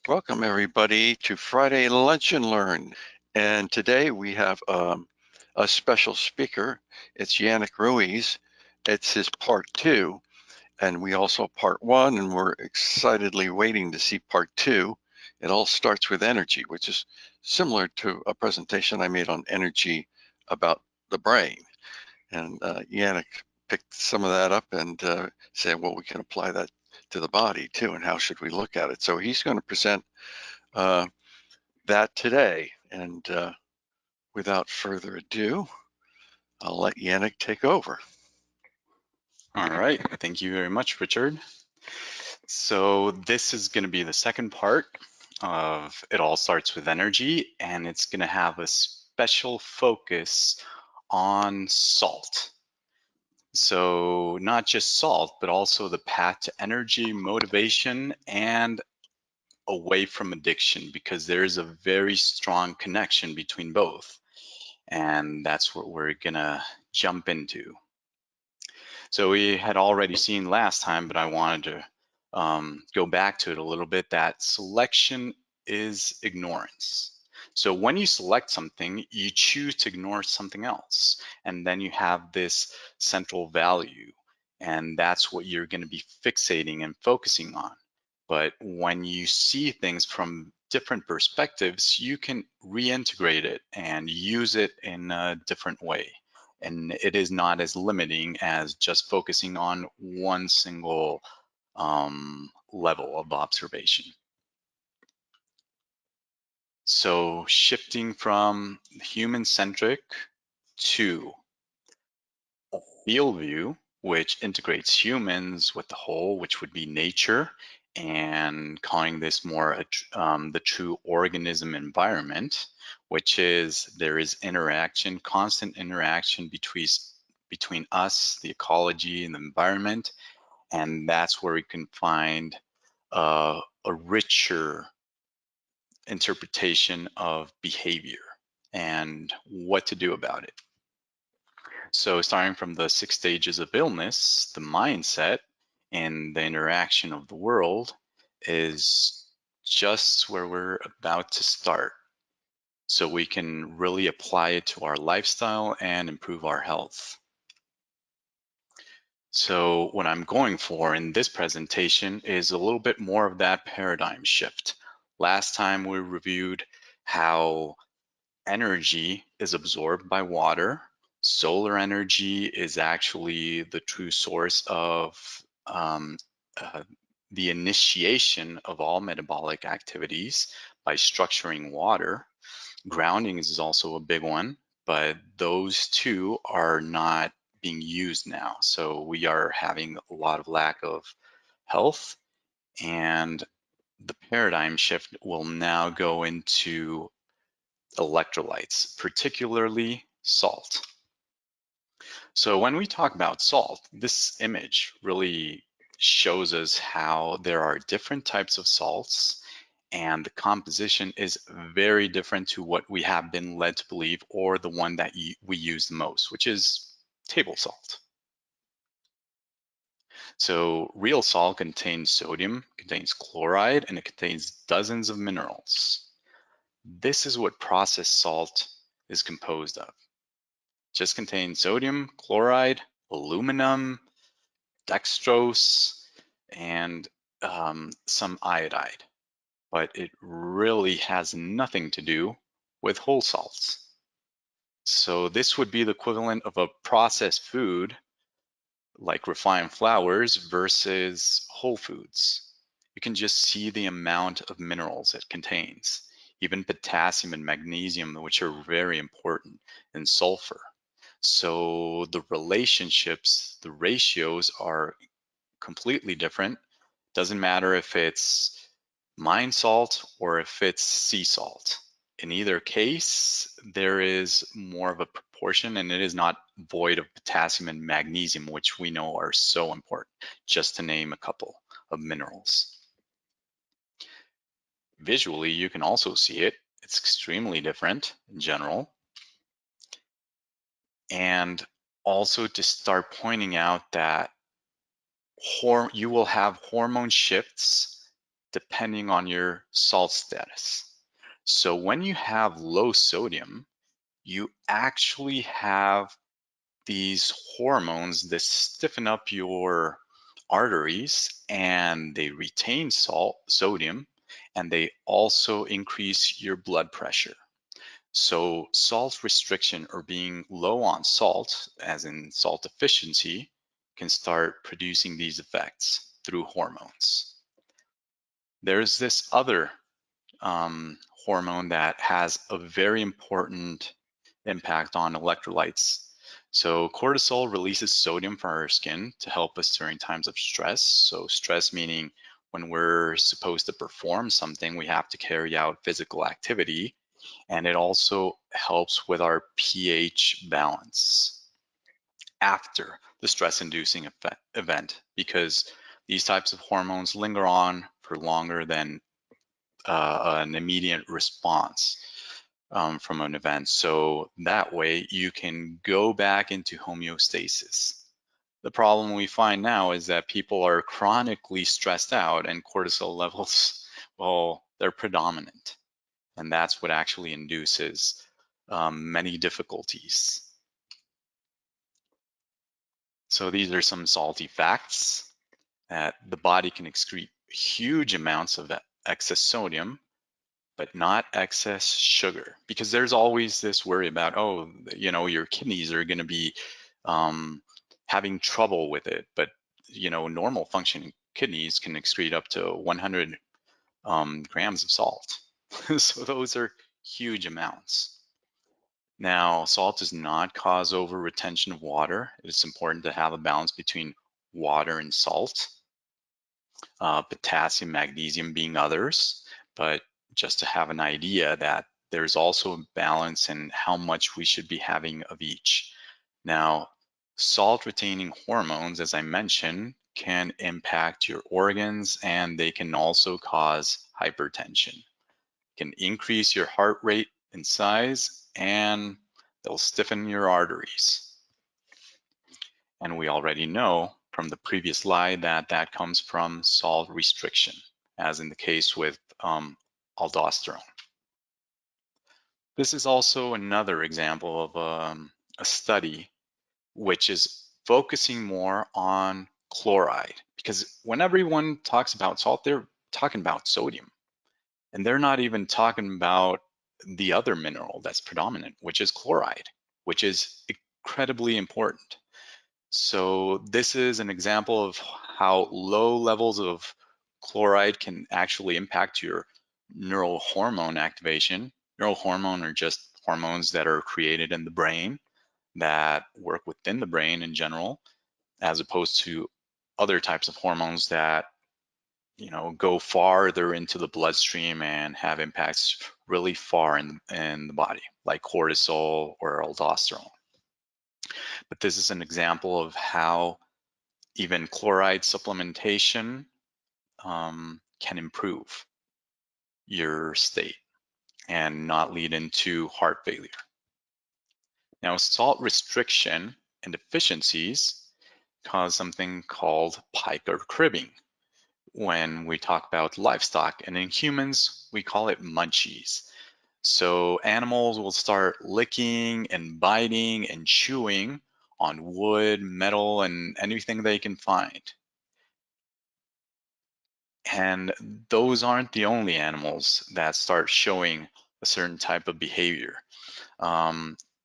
Welcome everybody to Friday Lunch and Learn. And today we have a special speaker. It's Yannick Ruiz. It's his part 2, and we also part 1, and we're excitedly waiting to see part 2. It all starts with energy, which is similar to a presentation I made on energy about the brain. And Yannick picked some of that up and said, well, we can apply that to the body too, and how should we look at it? So he's going to present that today. And without further ado, I'll let Yannick take over. All right, thank you very much, Richard. So this is going to be the second part of It All Starts with Energy, and it's going to have a special focus on salt. So not just salt, but also the path to energy, motivation, and away from addiction, because there is a very strong connection between both. And that's what we're going to jump into. So we had already seen last time, but I wanted to go back to it a little bit, that selection is ignorance. So when you select something, you choose to ignore something else, and then you have this central value, and that's what you're going to be fixating and focusing on. But when you see things from different perspectives, you can reintegrate it and use it in a different way. And it is not as limiting as just focusing on one single level of observation. So shifting from human-centric to a field view, which integrates humans with the whole, which would be nature, and calling this more the true organism environment, which is there is interaction, constant interaction between us, the ecology, and the environment, and that's where we can find a richer interpretation of behavior and what to do about it. So starting from the 6 stages of illness, the mindset and the interaction of the world is just where we're about to start. So we can really apply it to our lifestyle and improve our health. So what I'm going for in this presentation is a little bit more of that paradigm shift. Last time we reviewed how energy is absorbed by water. Solar energy is actually the true source of the initiation of all metabolic activities by structuring water. Grounding is also a big one, but those two are not being used now. So we are having a lot of lack of health, and the paradigm shift will now go into electrolytes, particularly salt. So when we talk about salt, this image really shows us how there are different types of salts, and the composition is very different to what we have been led to believe, or the one that we use the most, which is table salt. So real salt contains sodium, contains chloride, and it contains dozens of minerals. This is what processed salt is composed of. Just contains sodium, chloride, aluminum, dextrose, and some iodide. But it really has nothing to do with whole salts. So this would be the equivalent of a processed food like refined flours versus whole foods. You can just see the amount of minerals it contains, even potassium and magnesium, which are very important, and sulfur. So the relationships, the ratios are completely different. Doesn't matter if it's mine salt or if it's sea salt. In either case, there is more of a proportion, and it is not void of potassium and magnesium, which we know are so important, just to name a couple of minerals. Visually, you can also see it. It's extremely different in general. And also to start pointing out that you will have hormone shifts depending on your salt status. So when you have low sodium, you actually have these hormones that stiffen up your arteries and they retain sodium, and they also increase your blood pressure. So salt restriction or being low on salt, as in salt deficiency, can start producing these effects through hormones. There's this other hormone that has a very important impact on electrolytes. So cortisol releases sodium from our skin to help us during times of stress. So stress meaning when we're supposed to perform something, we have to carry out physical activity. And it also helps with our pH balance after the stress-inducing event, because these types of hormones linger on for longer than an immediate response from an event. So that way you can go back into homeostasis. The problem we find now is that people are chronically stressed out and cortisol levels, well, they're predominant. And that's what actually induces many difficulties. So these are some salty facts that the body can excrete huge amounts of excess sodium, but not excess sugar, because there's always this worry about, oh, you know, your kidneys are going to be having trouble with it. But, you know, normal functioning kidneys can excrete up to 100 grams of salt. So those are huge amounts. Now, salt does not cause over retention of water. It's important to have a balance between water and salt, potassium, magnesium being others, but just to have an idea that there's also a balance in how much we should be having of each. Now, salt retaining hormones, as I mentioned, can impact your organs, and they can also cause hypertension. Can increase your heart rate and size, and they'll stiffen your arteries. And we already know from the previous slide that that comes from salt restriction, as in the case with aldosterone. This is also another example of a study which is focusing more on chloride, because when everyone talks about salt, they're talking about sodium. And they're not even talking about the other mineral that's predominant, which is chloride, which is incredibly important. So this is an example of how low levels of chloride can actually impact your neural hormone activation. Neural hormone are just hormones that are created in the brain that work within the brain in general, as opposed to other types of hormones that, you know, go farther into the bloodstream and have impacts really far in the body, like cortisol or aldosterone. But this is an example of how even chloride supplementation can improve your state and not lead into heart failure. Now, salt restriction and deficiencies cause something called pica cribbing when we talk about livestock, and in humans, we call it munchies. So animals will start licking and biting and chewing on wood, metal, and anything they can find. And those aren't the only animals that start showing a certain type of behavior.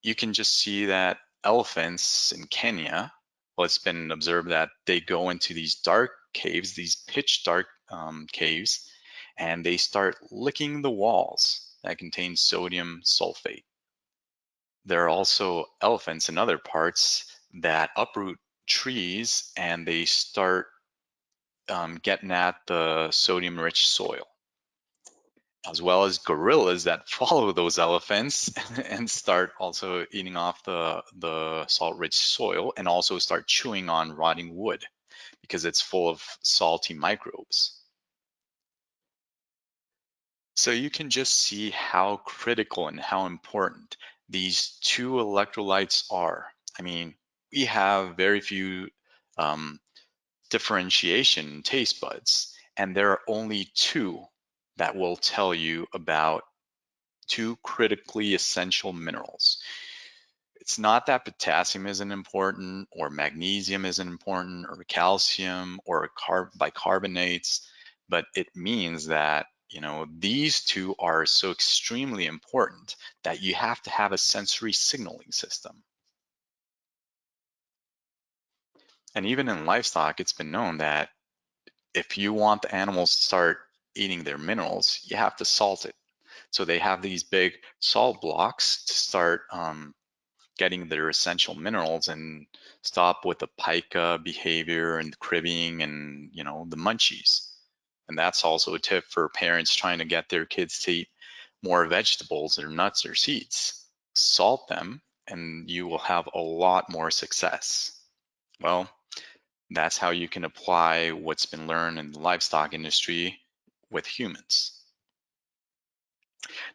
You can just see that elephants in Kenya, well, it's been observed that they go into these dark caves, these pitch dark caves, and they start licking the walls that contain sodium sulfate. There are also elephants in other parts that uproot trees and they start getting at the sodium-rich soil, as well as gorillas that follow those elephants and start also eating off the salt-rich soil and also start chewing on rotting wood because it's full of salty microbes. So you can just see how critical and how important these two electrolytes are. I mean, we have very few differentiation in taste buds, And there are only two that will tell you about two critically essential minerals. It's not that potassium isn't important, or magnesium isn't important, or calcium, or bicarbonates, but it means that, you know, these two are so extremely important that you have to have a sensory signaling system. And even in livestock, it's been known that if you want the animals to start eating their minerals, you have to salt it. So they have these big salt blocks to start getting their essential minerals and stop with the pica behavior and the cribbing and, you know, the munchies. And that's also a tip for parents trying to get their kids to eat more vegetables or nuts or seeds. Salt them and you will have a lot more success. Well, that's how you can apply what's been learned in the livestock industry with humans.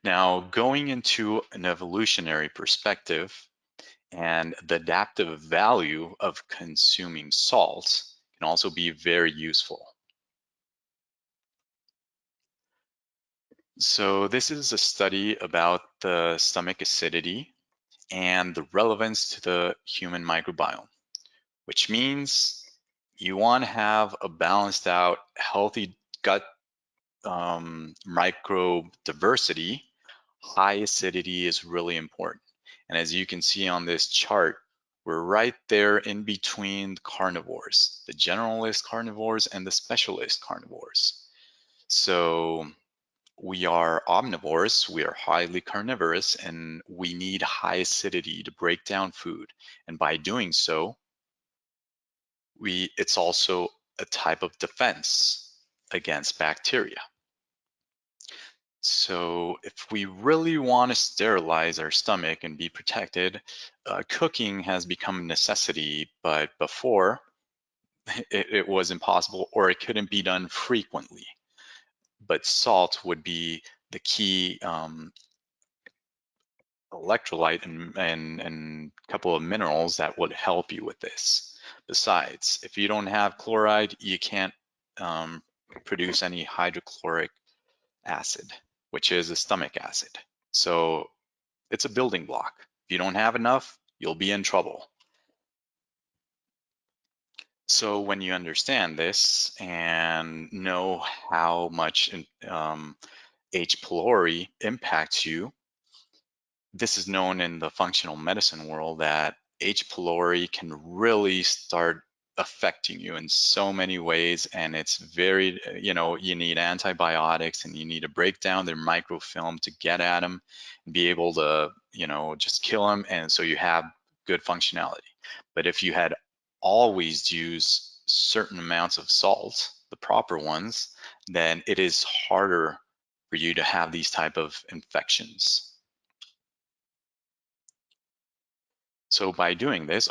Now, going into an evolutionary perspective and the adaptive value of consuming salt can also be very useful. So this is a study about the stomach acidity and the relevance to the human microbiome, which means you want to have a balanced out, healthy gut microbe diversity. High acidity is really important. And as you can see on this chart, we're right there in between the carnivores, the generalist carnivores and the specialist carnivores. So we are omnivores, we are highly carnivorous, and we need high acidity to break down food. And by doing so, it's also a type of defense against bacteria. So if we really want to sterilize our stomach and be protected, cooking has become a necessity, but before it was impossible, or it couldn't be done frequently. But salt would be the key electrolyte and couple of minerals that would help you with this. Besides, if you don't have chloride, you can't produce any hydrochloric acid, which is a stomach acid. So it's a building block. If you don't have enough, you'll be in trouble. So when you understand this and know how much H. pylori impacts you, this is known in the functional medicine world that H. pylori can really start affecting you in so many ways, and it's very, you know, you need antibiotics and you need to break down their microfilm to get at them and be able to, you know, just kill them, and so you have good functionality. But if you had always used certain amounts of salt, the proper ones, then it is harder for you to have these type of infections. So by doing this,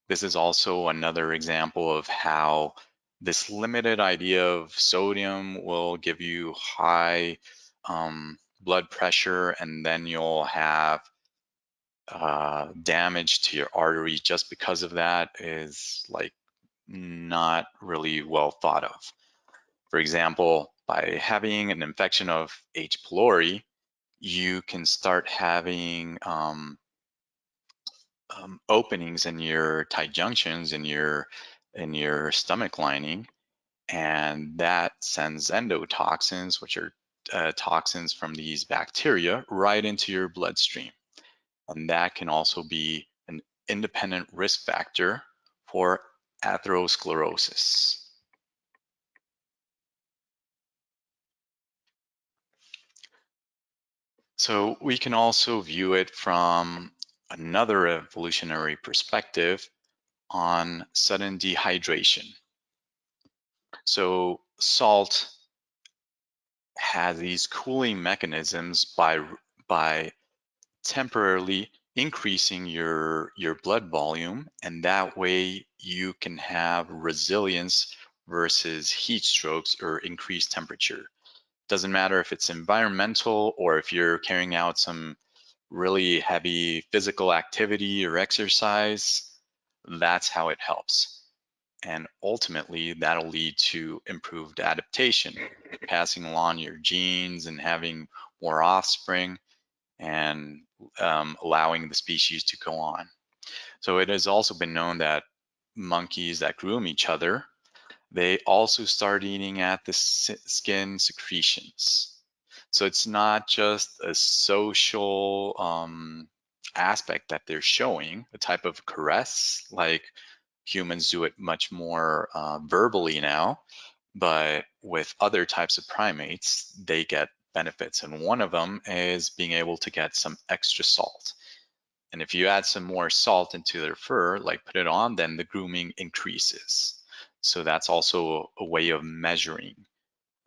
this is also another example of how this limited idea of sodium will give you high blood pressure, and then you'll have damage to your artery just because of that is like not really well thought of. For example, by having an infection of H. pylori, you can start having openings in your tight junctions in your stomach lining, and that sends endotoxins, which are toxins from these bacteria, right into your bloodstream. And that can also be an independent risk factor for atherosclerosis. So we can also view it from another evolutionary perspective on sudden dehydration. So salt has these cooling mechanisms by temporarily increasing your blood volume, and that way you can have resilience versus heat strokes or increased temperature. Doesn't matter if it's environmental or if you're carrying out some really heavy physical activity or exercise, that's how it helps. and ultimately that'll lead to improved adaptation, passing along your genes and having more offspring and allowing the species to go on. So it has also been known that monkeys that groom each other, they also start eating at the skin secretions. So it's not just a social aspect that they're showing, a type of caress, like humans do it much more verbally now, but with other types of primates, they get benefits. And one of them is being able to get some extra salt. And if you add some more salt into their fur, like put it on, then the grooming increases. So that's also a way of measuring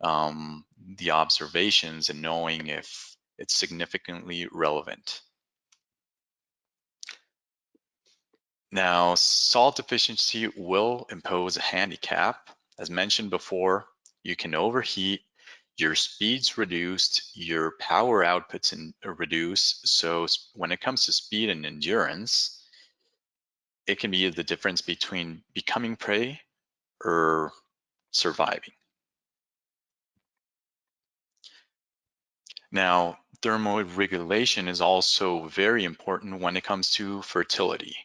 the observations and knowing if it's significantly relevant. Now, salt deficiency will impose a handicap. As mentioned before, you can overheat, your speed's reduced, your power outputs reduce. So when it comes to speed and endurance, it can be the difference between becoming prey or surviving. Now, thermoregulation is also very important when it comes to fertility.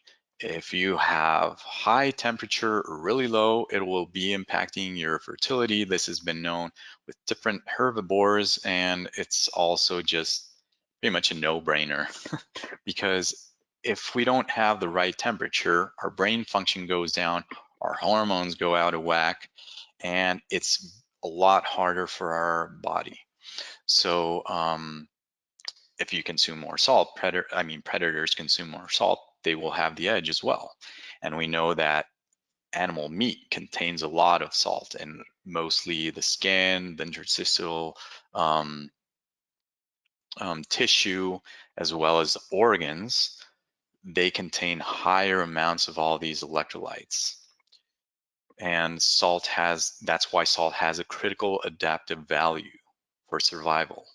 If you have high temperature or really low, it will be impacting your fertility. This has been known with different herbivores, and it's also just pretty much a no-brainer because if we don't have the right temperature, our brain function goes down, our hormones go out of whack, and it's a lot harder for our body. So if you consume more salt, predators consume more salt, they will have the edge as well. And we know that animal meat contains a lot of salt, and mostly the skin, the interstitial tissue, as well as the organs, they contain higher amounts of all these electrolytes. And that's why salt has a critical adaptive value for survival.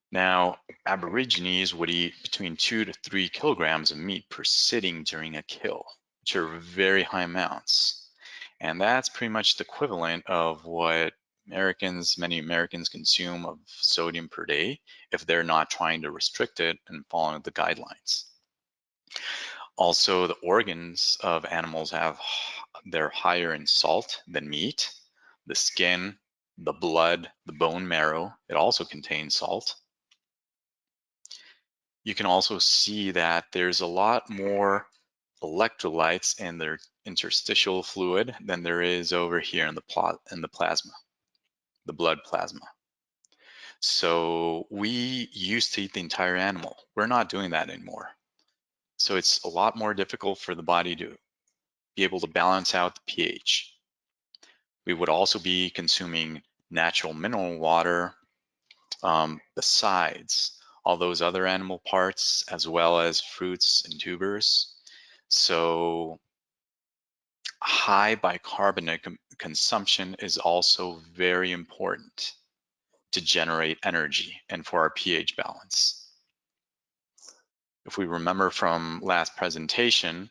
Now, Aborigines would eat between 2 to 3 kilograms of meat per sitting during a kill, which are very high amounts. And that's pretty much the equivalent of what many Americans consume of sodium per day if they're not trying to restrict it and following the guidelines. Also, the organs of animals they're higher in salt than meat. The skin, the blood, the bone marrow, it also contains salt. You can also see that there's a lot more electrolytes in their interstitial fluid than there is over here in the plasma, the blood plasma. So we used to eat the entire animal. We're not doing that anymore. So it's a lot more difficult for the body to be able to balance out the pH. We would also be consuming natural mineral water besides all those other animal parts, as well as fruits and tubers. So high bicarbonate consumption is also very important to generate energy and for our pH balance. If we remember from last presentation,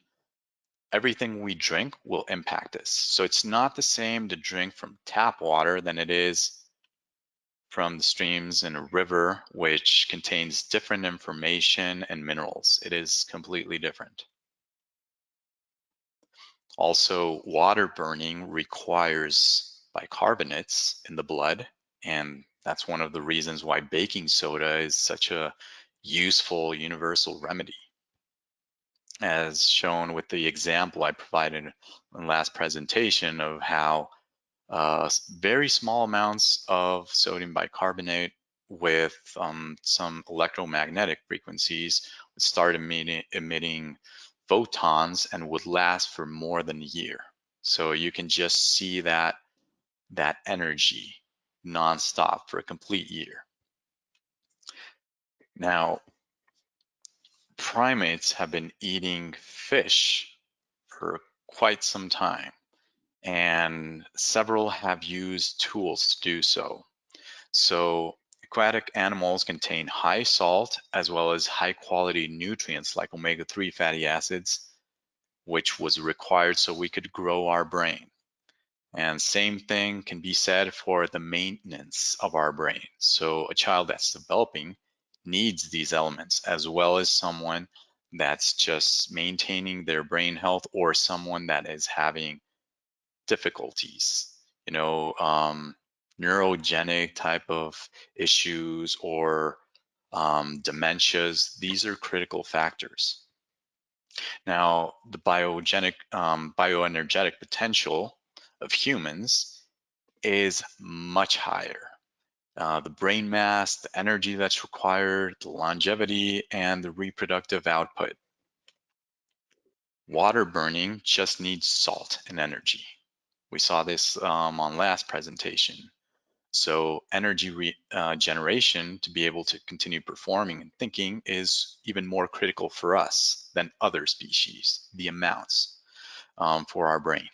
everything we drink will impact us. So it's not the same to drink from tap water than it is from the streams in a river, which contains different information and minerals. It is completely different. Also, water burning requires bicarbonates in the blood, and that's one of the reasons why baking soda is such a useful universal remedy. As shown with the example I provided in the last presentation of how very small amounts of sodium bicarbonate with some electromagnetic frequencies would start emitting photons and would last for more than a year. So you can just see that energy nonstop for a complete year. Now, primates have been eating fish for quite some time, and several have used tools to do so. So aquatic animals contain high salt as well as high quality nutrients like omega-3 fatty acids which was required so we could grow our brain. And same thing can be said for the maintenance of our brain. So a child that's developing needs these elements, as well as someone that's just maintaining their brain health, or someone that is having difficulties, neurogenic type of issues, or dementias. These are critical factors. Now, the bioenergetic potential of humans is much higher. The brain mass, the energy that's required, the longevity, and the reproductive output. Water burning just needs salt and energy. We saw this on last presentation. So energy generation to be able to continue performing and thinking is even more critical for us than other species, the amounts for our brain.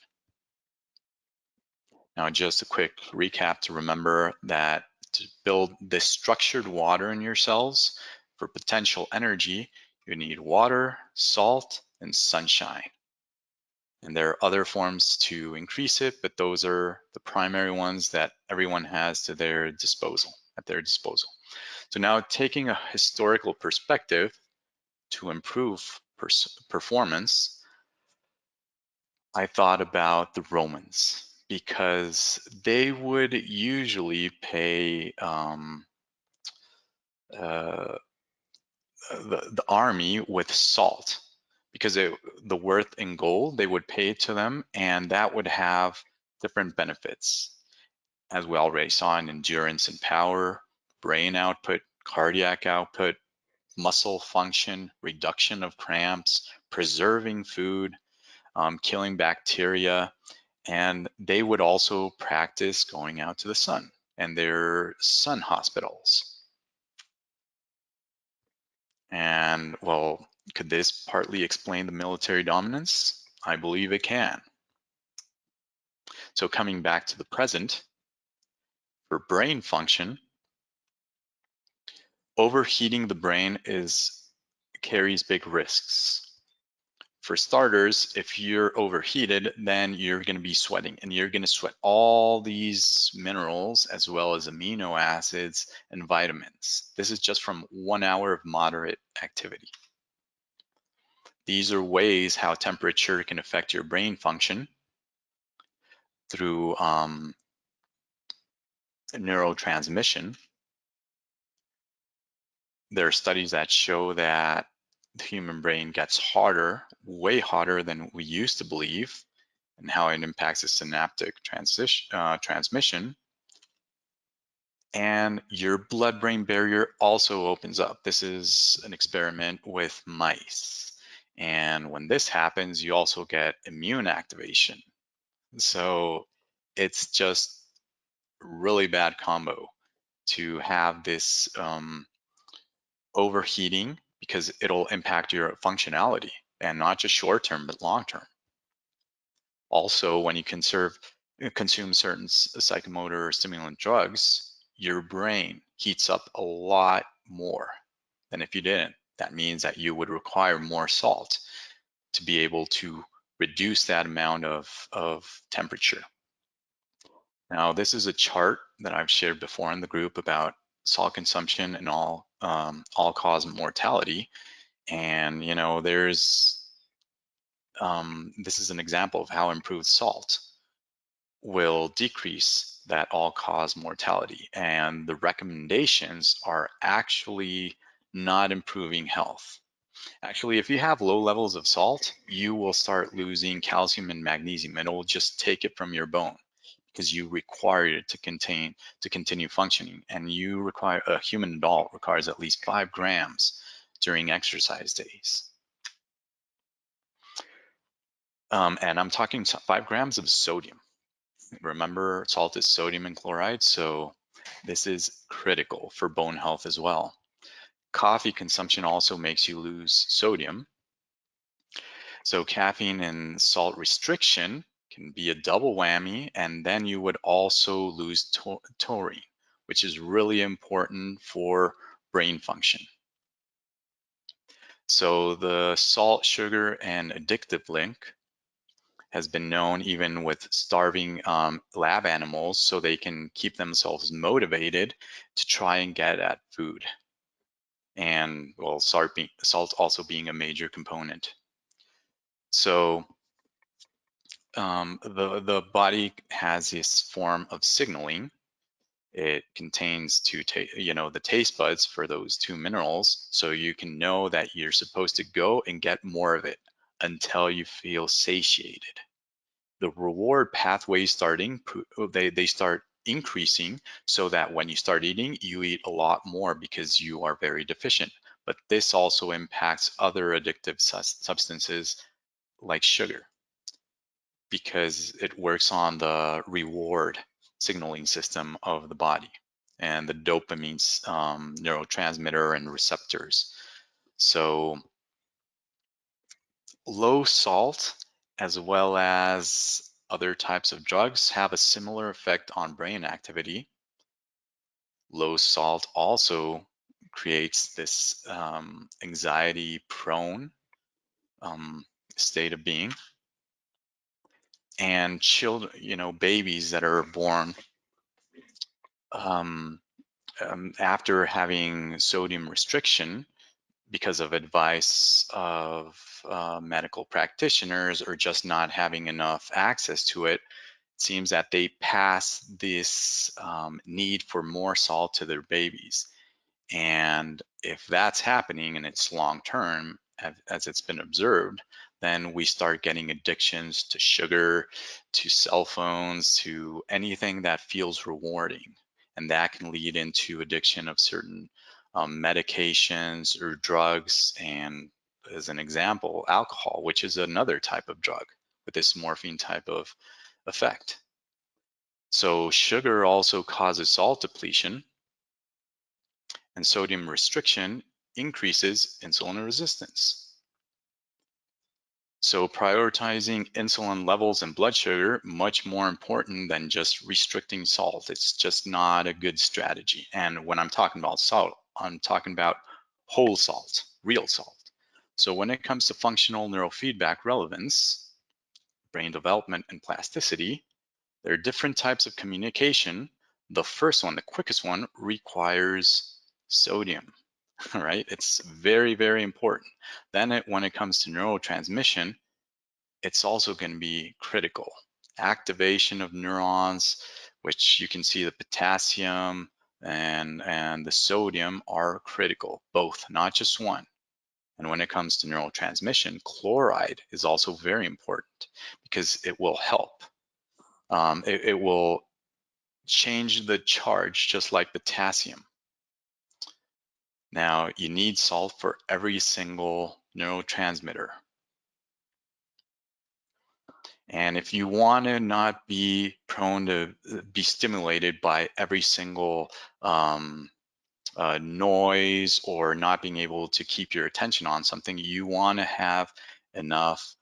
Now, just a quick recap to remember that to build this structured water in your cells for potential energy, you need water, salt, and sunshine. And there are other forms to increase it, but those are the primary ones that everyone has at their disposal. So now, taking a historical perspective to improve performance, I thought about the Romans, because they would usually pay the army with salt, because the worth in gold, they would pay it to them, and that would have different benefits, as we already saw, in endurance and power, brain output, cardiac output, muscle function, reduction of cramps, preserving food, killing bacteria, and they would also practice going out to the sun, and their sun hospitals. And well, could this partly explain the military dominance? I believe it can. So coming back to the present, for brain function, overheating the brain carries big risks. For starters, if you're overheated, then you're going to be sweating, and you're going to sweat all these minerals as well as amino acids and vitamins. This is just from 1 hour of moderate activity. These are ways how temperature can affect your brain function through neurotransmission. There are studies that show that the human brain gets hotter, way hotter than we used to believe, and how it impacts the synaptic transmission. And your blood-brain barrier also opens up. This is an experiment with mice. And when this happens, you also get immune activation. So it's just a really bad combo to have this overheating, because it'll impact your functionality, and not just short term, but long term. Also, when you consume certain psychomotor stimulant drugs, your brain heats up a lot more than if you didn't. That means that you would require more salt to be able to reduce that amount of temperature. Now, this is a chart that I've shared before in the group about salt consumption and all-cause mortality. And this is an example of how improved salt will decrease that all-cause mortality. And the recommendations are actually not improving health. Actually, if you have low levels of salt, you will start losing calcium and magnesium. It will just take it from your bone, because you require it to continue functioning. And a human adult requires at least 5 grams during exercise days. And I'm talking 5 grams of sodium. Remember, salt is sodium and chloride, so this is critical for bone health as well. Coffee consumption also makes you lose sodium. So caffeine and salt restriction can be a double whammy, and then you would also lose taurine, which is really important for brain function. So the salt, sugar, and addictive link has been known even with starving lab animals, so they can keep themselves motivated to try and get at food. And well, salt also being a major component. So the body has this form of signaling. It contains the taste buds for those two minerals, so you can know that you're supposed to go and get more of it until you feel satiated. The reward pathways they start increasing, so that when you start eating, you eat a lot more because you are very deficient. But this also impacts other addictive substances like sugar, because it works on the reward signaling system of the body and the dopamine neurotransmitter and receptors. So low salt, as well as other types of drugs, have a similar effect on brain activity. Low salt also creates this anxiety prone state of being. And children, babies that are born after having sodium restriction because of advice of medical practitioners, or just not having enough access to it, seems that they pass this need for more salt to their babies. And if that's happening and it's long term, as it's been observed, then we start getting addictions to sugar, to cell phones, to anything that feels rewarding. And that can lead into addiction of certain medications or drugs. And as an example, alcohol, which is another type of drug with this morphine type of effect. So sugar also causes salt depletion, and sodium restriction increases insulin resistance. So prioritizing insulin levels and blood sugar, much more important than just restricting salt. It's just not a good strategy. And when I'm talking about salt, I'm talking about whole salt, real salt. So when it comes to functional neurofeedback relevance, brain development, and plasticity, there are different types of communication. The first one, the quickest one, requires sodium. Right? It's very, very important. Then when it comes to neurotransmission, it's also going to be critical. Activation of neurons, which you can see the potassium and the sodium are critical, both, not just one. And when it comes to neurotransmission, chloride is also very important because it will help. It will change the charge just like potassium. Now, you need salt for every single neurotransmitter. And if you want to not be prone to be stimulated by every single noise, or not being able to keep your attention on something, you want to have enough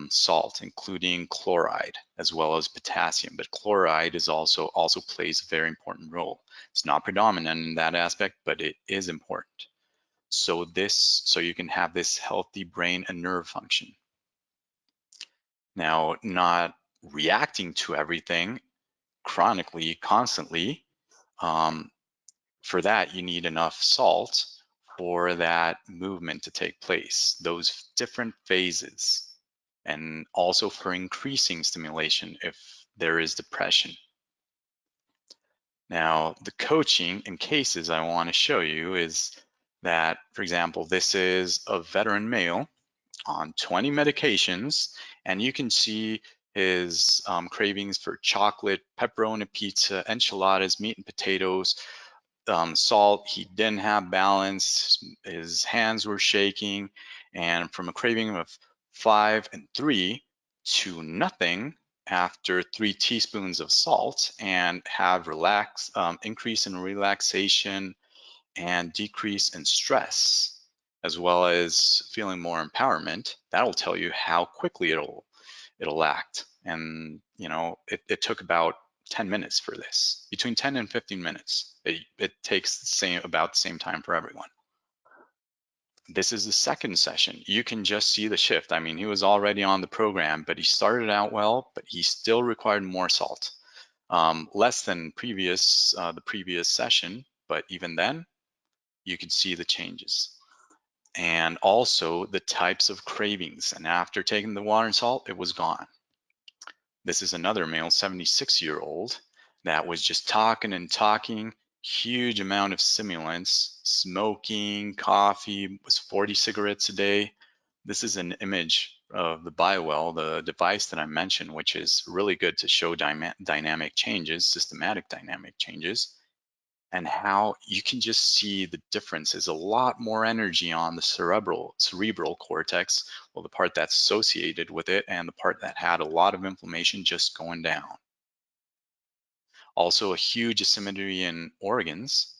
salt, including chloride as well as potassium. But chloride is also plays a very important role. It's not predominant in that aspect, but it is important. So you can have this healthy brain and nerve function. Now, not reacting to everything chronically, constantly. For that, you need enough salt for that movement to take place, those different phases, and also for increasing stimulation if there is depression. Now, the coaching in cases I want to show you is that, for example, this is a veteran male on 20 medications, and you can see his cravings for chocolate, pepperoni pizza, enchiladas, meat and potatoes, salt. He didn't have balance. His hands were shaking, and from a craving of 5 and 3 to nothing after 3 teaspoons of salt, and have increase in relaxation and decrease in stress, as well as feeling more empowerment. That'll tell you how quickly it'll act. And it took about 10 minutes for this, between 10 and 15 minutes. It takes about the same time for everyone. This is the second session. You can just see the shift. I mean, he was already on the program, but he started out well, but he still required more salt. Less than the previous session, but even then, you could see the changes. And also the types of cravings. And after taking the water and salt, it was gone. This is another male, 76-year-old, that was just talking and talking, huge amount of stimulants, smoking, coffee, was 40 cigarettes a day. This is an image of the BioWell, the device that I mentioned, which is really good to show dynamic changes, systematic dynamic changes, and how you can just see the difference is a lot more energy on the cerebral cortex, well, the part that's associated with it, and the part that had a lot of inflammation just going down. Also a huge asymmetry in organs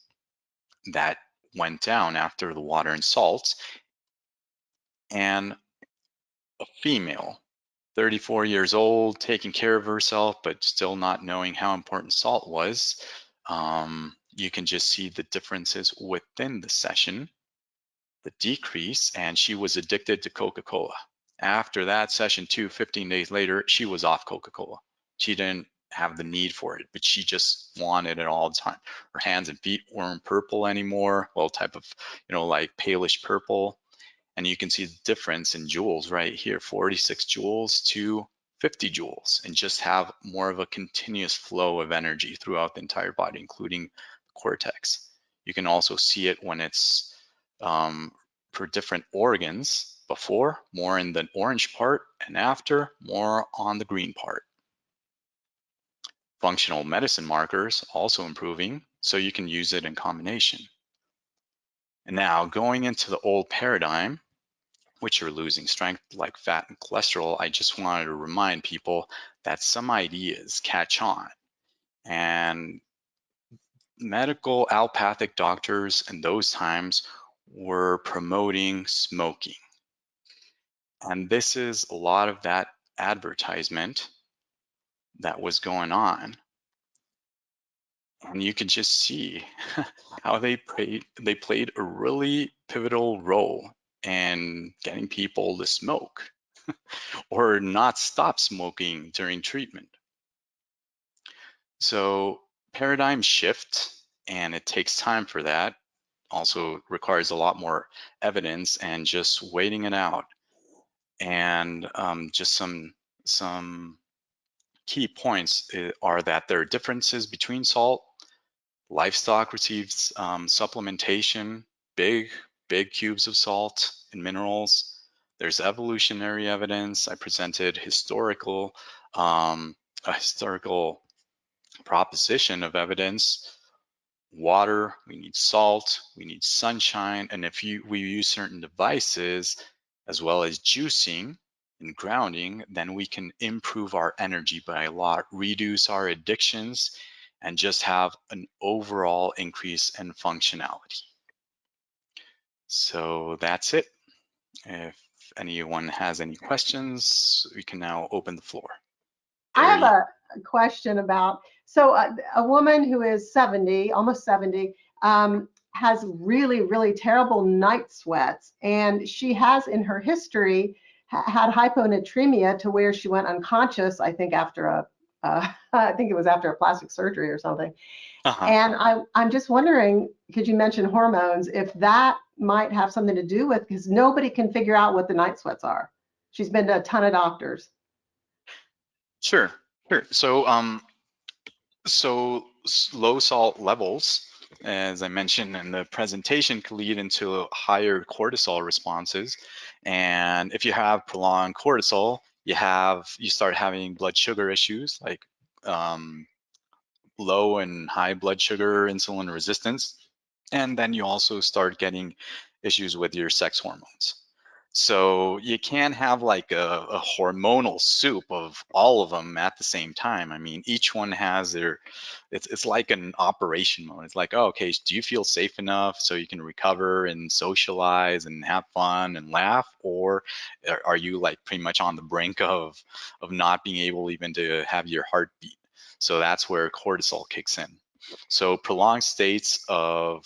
that went down after the water and salt. And a female, 34 years old, taking care of herself, but still not knowing how important salt was. You can just see the differences within the session, the decrease, and she was addicted to Coca-Cola. After that session too, 15 days later, she was off Coca-Cola. She didn't have the need for it, but she just wanted it all the time. Her hands and feet weren't purple anymore, well, type of, like palish purple. And you can see the difference in joules right here, 46 joules to 50 joules, and just have more of a continuous flow of energy throughout the entire body, including the cortex. You can also see it when it's for different organs, before more in the orange part, and after more on the green part. Functional medicine markers also improving, so you can use it in combination. And now going into the old paradigm, which are losing strength like fat and cholesterol, I just wanted to remind people that some ideas catch on. And medical allopathic doctors in those times were promoting smoking. And this is a lot of that advertisement that was going on. And you can just see how they played a really pivotal role in getting people to smoke or not stop smoking during treatment. So paradigm shift, and it takes time for that. Also requires a lot more evidence and just waiting it out. And just some key points are that there are differences between salt. Livestock receives supplementation, big cubes of salt and minerals. There's evolutionary evidence. I presented a historical proposition of evidence. Water, we need salt, we need sunshine, and if we use certain devices as well as juicing and grounding, then we can improve our energy by a lot, reduce our addictions, and just have an overall increase in functionality. So that's it. If anyone has any questions, we can now open the floor. I have a question about, so a woman who is 70, almost 70, has really, really terrible night sweats. And she has in her history had hyponatremia to where she went unconscious, I think after I think it was after a plastic surgery or something. And I'm just wondering, could you mention hormones, if that might have something to do with, because nobody can figure out what the night sweats are. She's been to a ton of doctors. Sure. So low salt levels, as I mentioned in the presentation, can lead into higher cortisol responses. And if you have prolonged cortisol, you start having blood sugar issues like low and high blood sugar, insulin resistance. And then you also start getting issues with your sex hormones. So you can't have like a hormonal soup of all of them at the same time. I mean, each one has it's like an operation mode. It's like, oh, okay, do you feel safe enough so you can recover and socialize and have fun and laugh? Or are you like pretty much on the brink of not being able even to have your heart beat? So that's where cortisol kicks in. So prolonged states of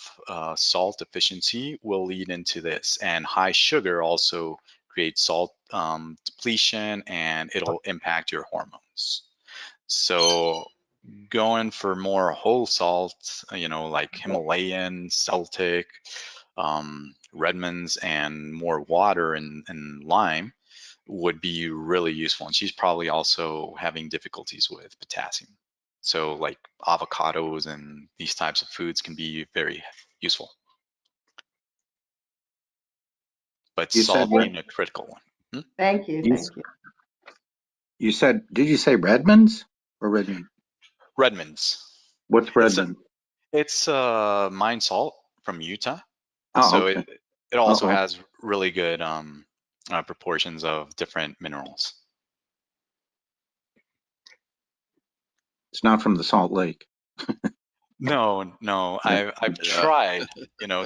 salt deficiency will lead into this, and high sugar also creates salt depletion, and it'll impact your hormones. So going for more whole salt, like Himalayan, Celtic, Redmond's, and more water and lime would be really useful. And she's probably also having difficulties with potassium. So like avocados and these types of foods can be very useful. But You said salt being a critical one. Thank you. You, Thank you. you said, did you say Redmond's or Redmond? Redmond's. What's Redmond? It's mine salt from Utah. Oh, So okay. it also Uh-oh. has really good proportions of different minerals. It's not from the Salt Lake. No, Yeah. I've Yeah. tried,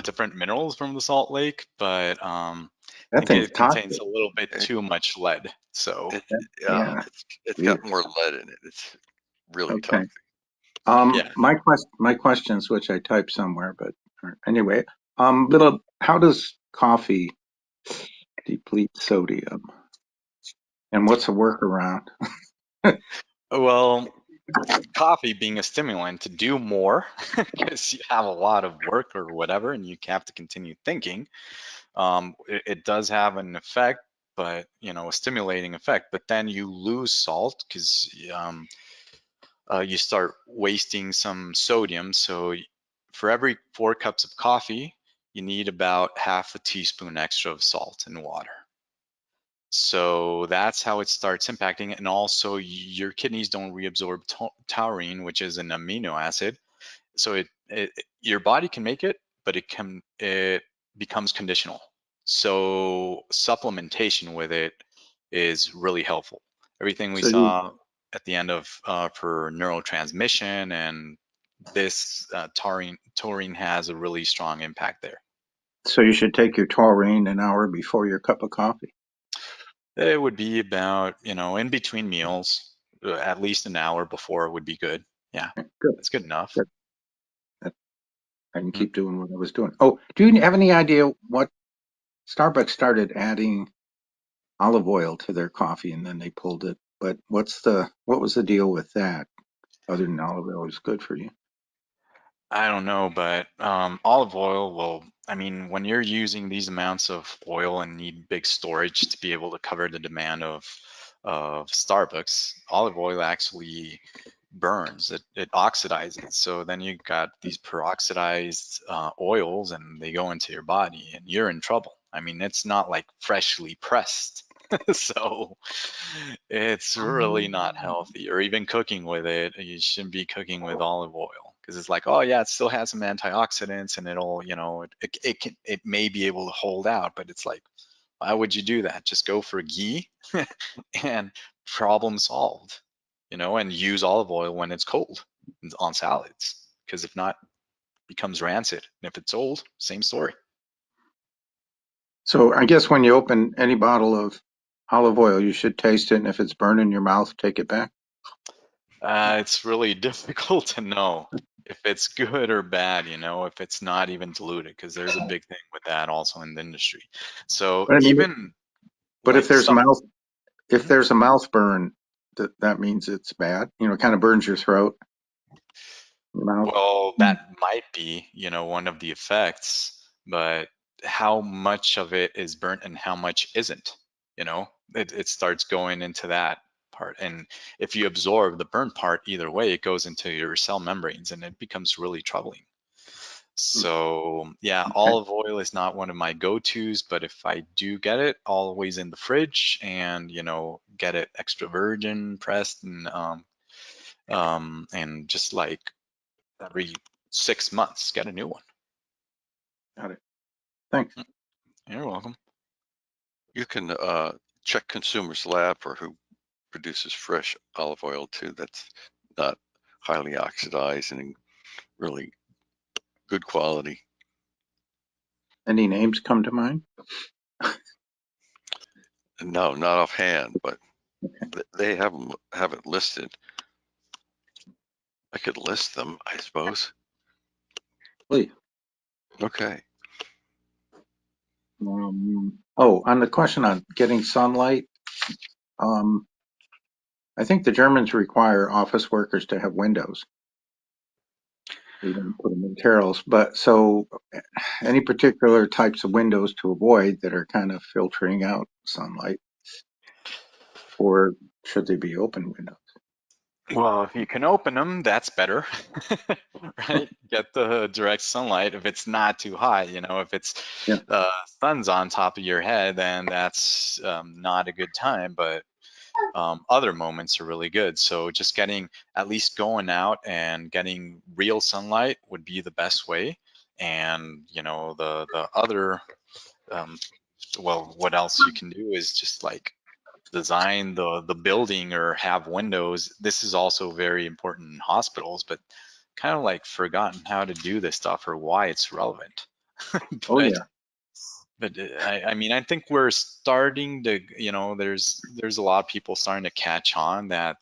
different minerals from the Salt Lake, but I That think thing's it contains toxic. a little bit too much lead. So Yeah, Yeah. it's got Weird. more lead in it. It's really Okay. toxic. yeah, My questions, which I typed somewhere, but anyway, how does coffee deplete sodium? And what's the workaround? well, coffee being a stimulant to do more because you have a lot of work or whatever, and you have to continue thinking. It does have an effect, but a stimulating effect. But then you lose salt because you start wasting some sodium. So for every 4 cups of coffee, you need about half a teaspoon extra of salt in water. So that's how it starts impacting. And also your kidneys don't reabsorb taurine, which is an amino acid. So your body can make it, but it becomes conditional. So supplementation with it is really helpful. Everything we So saw at the end of for neurotransmission and this taurine has a really strong impact there. you should take your taurine an hour before your cup of coffee. It would be about, in between meals, at least an hour before would be good. Yeah, Good. that's good enough. Good. I can keep doing what I was doing. Oh, do you have any idea what Starbucks started adding olive oil to their coffee and then they pulled it? But what was the deal with that? Other than olive oil is good for you. I don't know, but olive oil will, when you're using these amounts of oil and need big storage to be able to cover the demand of Starbucks, olive oil actually burns, it oxidizes. So then you got these peroxidized oils and they go into your body and you're in trouble. It's not like freshly pressed. So it's really not healthy. Or even cooking with it, you shouldn't be cooking with olive oil because it's like, oh yeah, it still has some antioxidants and it'll, it may be able to hold out, but it's like, why would you do that? Just go for ghee and problem solved, and use olive oil when it's cold on salads, because if not, it becomes rancid. And if it's old, same story. So I guess when you open any bottle of olive oil, you should taste it, and if it's burning your mouth, take it back. It's really difficult to know if it's good or bad, if it's not even diluted, because there's a big thing with that also in the industry. So But I mean, even but if like there's some, a mouth burn, that means it's bad. It kind of burns your throat, your mouth. well, that might be, one of the effects, but how much of it is burnt and how much isn't, it starts going into that part. And if you absorb the burnt part, either way, it goes into your cell membranes and it becomes really troubling. So yeah, Okay. olive oil is not one of my go-tos, but if I do get it, always in the fridge and, get it extra virgin pressed and just like every 6 months, get a new one. Got it. Thanks. You're welcome. You can check Consumers Lab for who produces fresh olive oil too. That's not highly oxidized and really good quality. Any names come to mind? No, not offhand, but they have it listed. I could list them, I suppose. Please. Okay. On the question on getting sunlight, I think the Germans require office workers to have windows. They don't put them in carrels, but so any particular types of windows to avoid that are kind of filtering out sunlight, or should they be open windows? Well, if you can open them, that's better, right? Get the direct sunlight. If it's not too hot, if it's Yeah. sun's on top of your head, then that's not a good time. But other moments are really good. So just getting at least going out and getting real sunlight would be the best way. And the other well, what else you can do is just like design the building or have windows. This is also very important in hospitals, but kind of like forgotten how to do this stuff or why it's relevant. Oh yeah. But I mean, I think we're starting to, there's a lot of people starting to catch on that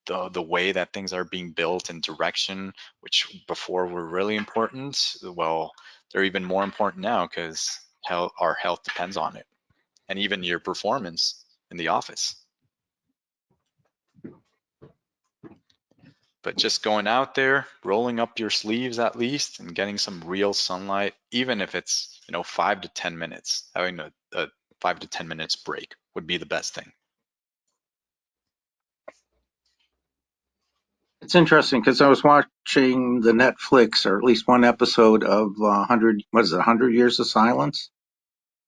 the way that things are being built and direction, which before were really important, well, they're even more important now because our health depends on it, and even your performance in the office. But just going out there, rolling up your sleeves at least, and getting some real sunlight, even if it's 5 to 10 minutes, having a 5 to 10 minutes break would be the best thing. It's interesting because I was watching the Netflix, or at least one episode of 100 Years of Silence.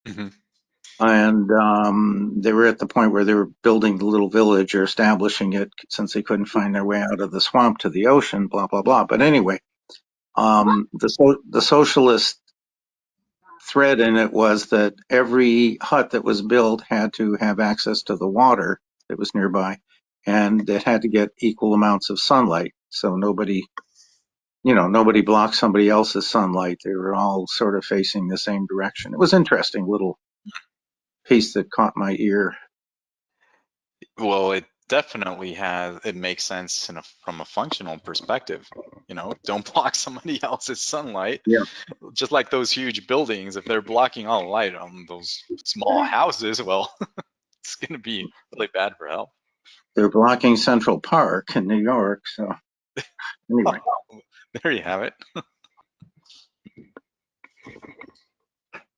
Mm-hmm. And they were at the point where they were building the little village or establishing it since they couldn't find their way out of the swamp to the ocean, blah, blah, blah. But anyway, the socialist thread in it was that every hut that was built had to have access to the water that was nearby, and it had to get equal amounts of sunlight. So nobody blocked somebody else's sunlight. They were all sort of facing the same direction. It was interesting little piece that caught my ear. Well, it definitely it makes sense from a functional perspective. Don't block somebody else's sunlight. Yeah. Just like those huge buildings, if they're blocking all the light on those small houses, well, it's going to be really bad for health. They're blocking Central Park in New York. So anyway. There you have it.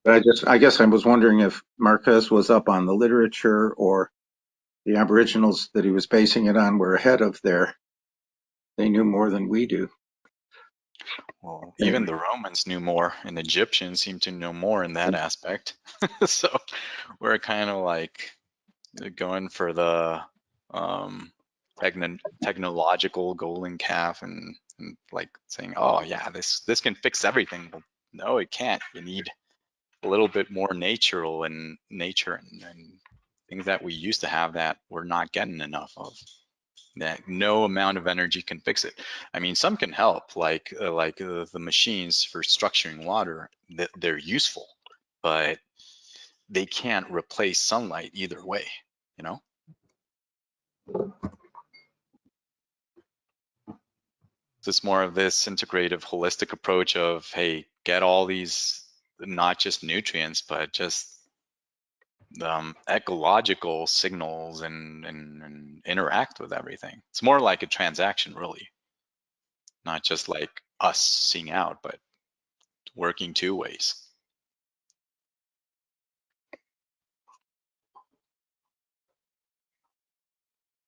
But I guess I was wondering if Marquez was up on the literature, or the Aboriginals that he was basing it on were ahead of they knew more than we do. Well, Anyway. even the Romans knew more, and the Egyptians seem to know more in that aspect. So we're kind of like going for the technological golden calf, and like saying, oh yeah, this can fix everything. Well, no, it can't. You need a little bit more nature and things that we used to have that we're not getting enough of. That no amount of energy can fix it. I mean, some can help, like the machines for structuring water. That they're useful, but they can't replace sunlight either way. It's more of this integrative, holistic approach of, hey, get all these, not just nutrients, but just ecological signals and interact with everything. It's more like a transaction, really, not just like us seeing out, but working two ways.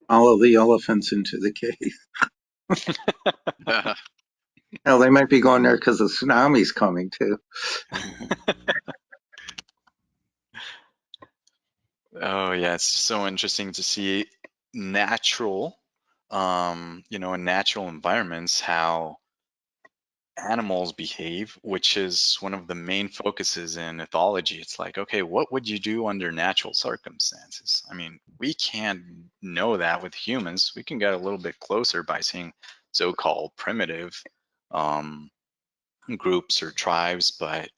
Follow the elephants into the cave. Hell, they might be going there because the tsunami's coming too. Oh yeah, it's so interesting to see natural, in natural environments, how animals behave, which is one of the main focuses in ethology. It's like, okay, what would you do under natural circumstances? I mean, we can't know that with humans. We can get a little bit closer by seeing so-called primitive groups or tribes, but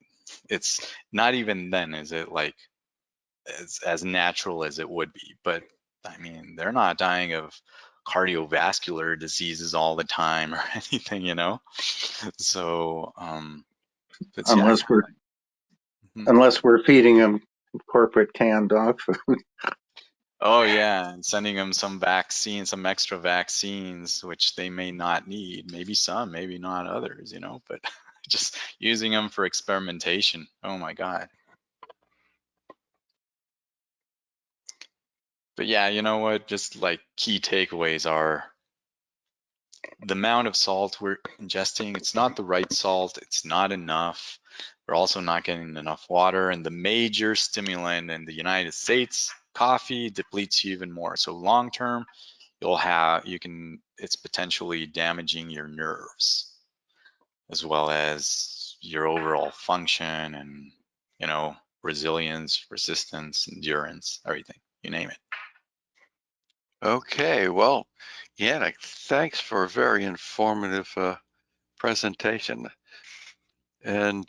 it's not even then is it like as natural as it would be. But I mean, they're not dying of cardiovascular diseases all the time or anything, you know. So but yeah. Unless we're feeding them corporate canned dog food. Oh yeah, and sending them some vaccines, some extra vaccines, which they may not need. Maybe some, maybe not others, you know, but just using them for experimentation. Oh my God. But yeah, you know what? Just like key takeaways are the amount of salt we're ingesting, it's not the right salt, it's not enough. We're also not getting enough water, and the major stimulant in the United States, coffee, depletes you even more. So long term, it's potentially damaging your nerves as well as your overall function and, you know, resilience, resistance, endurance, everything, you name it. Okay, well, Yannick, thanks for a very informative presentation. And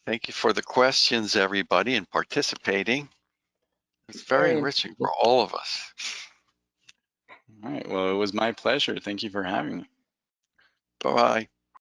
thank you for the questions, everybody, and participating. It's very enriching for all of us. All right, well, it was my pleasure. Thank you for having me. Bye-bye.